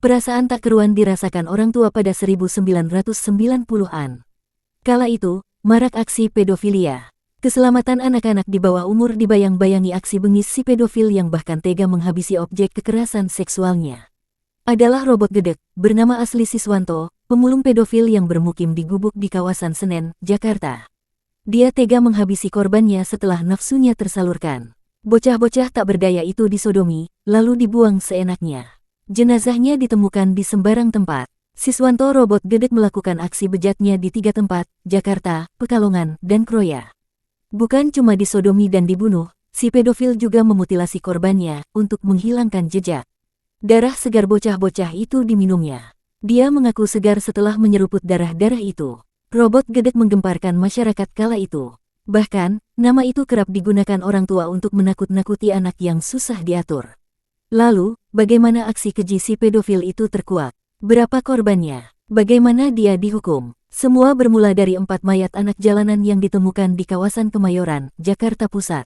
perasaan tak keruan dirasakan orang tua pada 1990-an. Kala itu, marak aksi pedofilia. Keselamatan anak-anak di bawah umur dibayang-bayangi aksi bengis si pedofil yang bahkan tega menghabisi objek kekerasan seksualnya. Adalah robot gedek, bernama asli Siswanto, pemulung pedofil yang bermukim di gubuk di kawasan Senen, Jakarta. Dia tega menghabisi korbannya setelah nafsunya tersalurkan. Bocah-bocah tak berdaya itu disodomi, lalu dibuang seenaknya. Jenazahnya ditemukan di sembarang tempat. Siswanto robot gedek melakukan aksi bejatnya di 3 tempat, Jakarta, Pekalongan, dan Kroya. Bukan cuma disodomi dan dibunuh, si pedofil juga memutilasi korbannya untuk menghilangkan jejak. Darah segar bocah-bocah itu diminumnya. Dia mengaku segar setelah menyeruput darah-darah itu. Robot gedek menggemparkan masyarakat kala itu. Bahkan, nama itu kerap digunakan orang tua untuk menakut-nakuti anak yang susah diatur. Lalu, bagaimana aksi keji si pedofil itu terkuak? Berapa korbannya? Bagaimana dia dihukum? Semua bermula dari 4 mayat anak jalanan yang ditemukan di kawasan Kemayoran, Jakarta Pusat.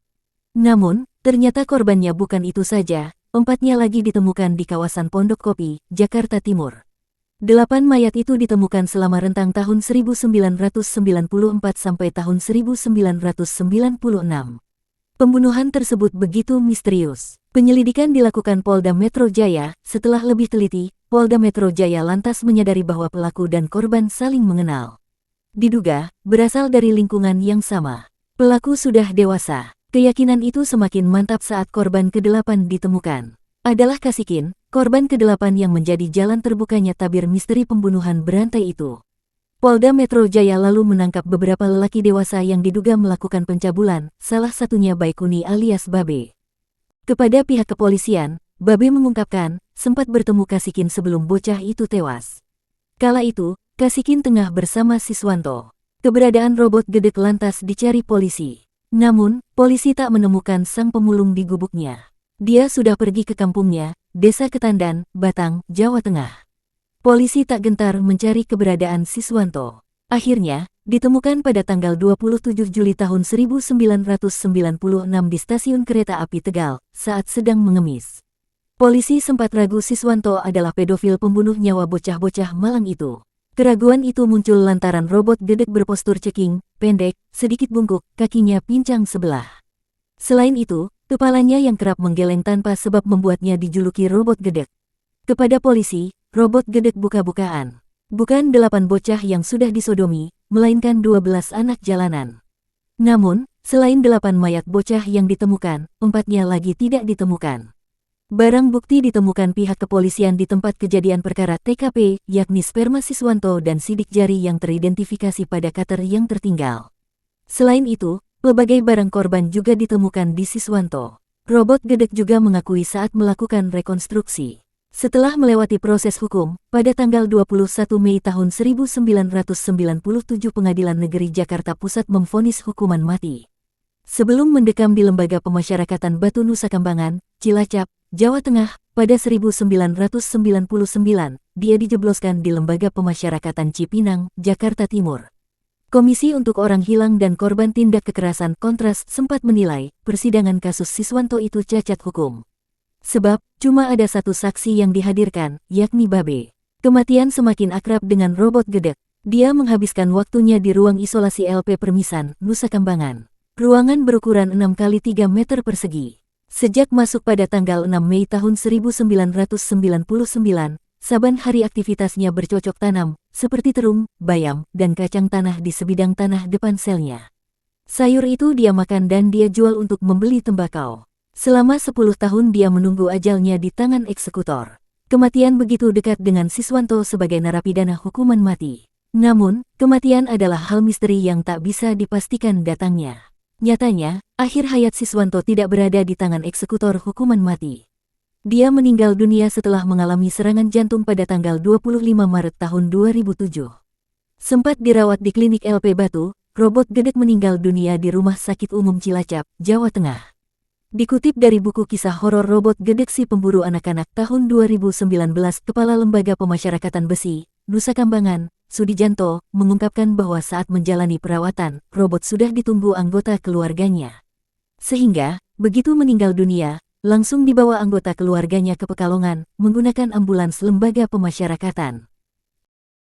Namun, ternyata korbannya bukan itu saja, 4-nya lagi ditemukan di kawasan Pondok Kopi, Jakarta Timur. 8 mayat itu ditemukan selama rentang tahun 1994 sampai tahun 1996. Pembunuhan tersebut begitu misterius. Penyelidikan dilakukan Polda Metro Jaya. Setelah lebih teliti, Polda Metro Jaya lantas menyadari bahwa pelaku dan korban saling mengenal. Diduga, berasal dari lingkungan yang sama. Pelaku sudah dewasa. Keyakinan itu semakin mantap saat korban ke-8 ditemukan. Adalah Kasikin, korban ke-8 yang menjadi jalan terbukanya tabir misteri pembunuhan berantai itu. Polda Metro Jaya lalu menangkap beberapa lelaki dewasa yang diduga melakukan pencabulan, salah satunya Baikuni alias Babe. Kepada pihak kepolisian, Babe mengungkapkan, sempat bertemu Kasikin sebelum bocah itu tewas. Kala itu, Kasikin tengah bersama Siswanto. Keberadaan robot gedek lantas dicari polisi. Namun, polisi tak menemukan sang pemulung di gubuknya. Dia sudah pergi ke kampungnya, Desa Ketandan, Batang, Jawa Tengah. Polisi tak gentar mencari keberadaan Siswanto. Akhirnya, ditemukan pada tanggal 27 Juli tahun 1996 di stasiun kereta api Tegal, saat sedang mengemis. Polisi sempat ragu Siswanto adalah pedofil pembunuh nyawa bocah-bocah malang itu. Keraguan itu muncul lantaran robot gedek berpostur ceking, pendek, sedikit bungkuk, kakinya pincang sebelah. Selain itu, kepalanya yang kerap menggeleng tanpa sebab membuatnya dijuluki robot gedek. Kepada polisi, robot gedek buka-bukaan. Bukan 8 bocah yang sudah disodomi, melainkan 12 anak jalanan. Namun, selain 8 mayat bocah yang ditemukan, 4-nya lagi tidak ditemukan. Barang bukti ditemukan pihak kepolisian di tempat kejadian perkara TKP, yakni sperma Siswanto dan sidik jari yang teridentifikasi pada cutter yang tertinggal. Selain itu, pelbagai barang korban juga ditemukan di Siswanto. Robot gedek juga mengakui saat melakukan rekonstruksi. Setelah melewati proses hukum, pada tanggal 21 Mei tahun 1997 Pengadilan Negeri Jakarta Pusat memvonis hukuman mati. Sebelum mendekam di Lembaga Pemasyarakatan Batu Nusa Kambangan, Cilacap, Jawa Tengah, pada 1999, dia dijebloskan di Lembaga Pemasyarakatan Cipinang, Jakarta Timur. Komisi untuk Orang Hilang dan Korban Tindak Kekerasan Kontras sempat menilai persidangan kasus Siswanto itu cacat hukum. Sebab, cuma ada satu saksi yang dihadirkan, yakni Babe. Kematian semakin akrab dengan robot gedek. Dia menghabiskan waktunya di ruang isolasi LP Permisan, Nusa Kambangan. Ruangan berukuran 6 kali 3 meter persegi. Sejak masuk pada tanggal 6 Mei tahun 1999, saban hari aktivitasnya bercocok tanam, seperti terung, bayam, dan kacang tanah di sebidang tanah depan selnya. Sayur itu dia makan dan dia jual untuk membeli tembakau. Selama 10 tahun dia menunggu ajalnya di tangan eksekutor. Kematian begitu dekat dengan Siswanto sebagai narapidana hukuman mati. Namun, kematian adalah hal misteri yang tak bisa dipastikan datangnya. Nyatanya, akhir hayat Siswanto tidak berada di tangan eksekutor hukuman mati. Dia meninggal dunia setelah mengalami serangan jantung pada tanggal 25 Maret tahun 2007. Sempat dirawat di klinik LP Batu, robot gedek meninggal dunia di Rumah Sakit Umum Cilacap, Jawa Tengah. Dikutip dari buku kisah horor Robot Gedek Si Pemburu Anak-anak tahun 2019, Kepala Lembaga Pemasyarakatan Besi, Nusa Kambangan, Sudijanto, mengungkapkan bahwa saat menjalani perawatan, robot sudah ditunggu anggota keluarganya. Sehingga, begitu meninggal dunia, langsung dibawa anggota keluarganya ke Pekalongan menggunakan ambulans lembaga pemasyarakatan.